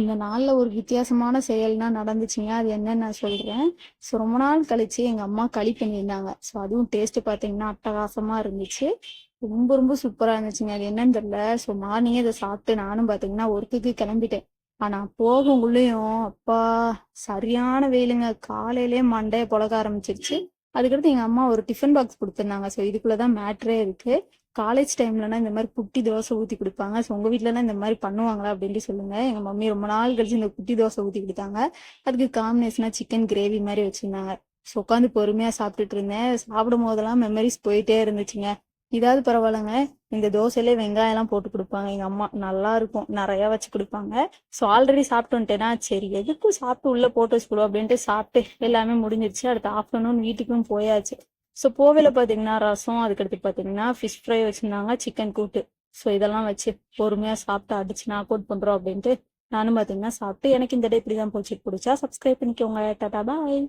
இந்த நாள்ல ஒரு வித்தியாசமான செயல்னா நடந்துச்சுங்க. அது என்னன்னு நான் சொல்றேன். ஸோ ரொம்ப நாள் கழிச்சு எங்க அம்மா களி பண்ணியிருந்தாங்க. ஸோ அதுவும் டேஸ்ட் பார்த்தீங்கன்னா அட்டகாசமா இருந்துச்சு. ரொம்ப ரொம்ப சூப்பரா இருந்துச்சுங்க. அது என்னன்னு தெரியல. ஸோ மார்னிங்கே இதை சாப்பிட்டு நானும் பார்த்தீங்கன்னா ஒர்க்குக்கு கிளம்பிட்டேன். ஆனா போகுங்குள்ளேயும் அப்பா சரியான வெயிலுங்க. காலையிலேயே மண்டைய பொழக்க ஆரம்பிச்சிருச்சு. அதுக்கடுத்து எங்க அம்மா ஒரு டிஃபன் பாக்ஸ் கொடுத்துருந்தாங்க. ஸோ இதுக்குள்ளதான் மேட்ரே இருக்கு. காலேஜ் டைம்லனா இந்த மாதிரி குட்டி தோசை ஊத்தி கொடுப்பாங்க. ஸோ உங்க வீட்டுலலாம் இந்த மாதிரி பண்ணுவாங்களா அப்படின்ட்டு சொல்லுங்க. எங்க மம்மி ரொம்ப நாள் கழிச்சு இந்த குட்டி தோசை ஊத்தி கொடுத்தாங்க. அதுக்கு காம்பினேஷனா சிக்கன் கிரேவி மாதிரி வச்சிருந்தாங்க. ஸோ உட்காந்து பொறுமையா சாப்பிட்டுட்டு இருந்தேன். சாப்பிடும் போதெல்லாம் மெமரிஸ் போயிட்டே இருந்துச்சுங்க. இதாவது பரவாயில்லங்க. இந்த தோசையிலே வெங்காயம் எல்லாம் போட்டு கொடுப்பாங்க எங்க அம்மா. நல்லா இருக்கும், நிறைய வச்சு கொடுப்பாங்க. ஸோ ஆல்ரெடி சாப்பிட்டு வந்துட்டேன்னா சரி எதுக்கும் சாப்பிட்டு உள்ள போட்டு வச்சுக்கணும் அப்படின்ட்டு சாப்பிட்டு எல்லாமே முடிஞ்சிருச்சு. அடுத்த ஆஃப்டர்நூன் வீட்டுக்கும் போயாச்சு. ஸோ போவேல பார்த்தீங்கன்னா ரசம், அதுக்கடுத்து பார்த்தீங்கன்னா ஃபிஷ் ஃப்ரை வச்சுருந்தாங்க, சிக்கன் கூட்டு. ஸோ இதெல்லாம் வச்சு பொறுமையாக சாப்பிட்டு அடிச்சு நாக் அவுட் பண்ணுறோம் அப்படின்ட்டு நானும் பார்த்தீங்கன்னா சாப்பிட்டு எனக்கு இந்த டே இப்படி தான் போச்சு. பிடிச்சா சப்ஸ்கிரைப் பண்ணிக்கோங்க. டாடா பாய்.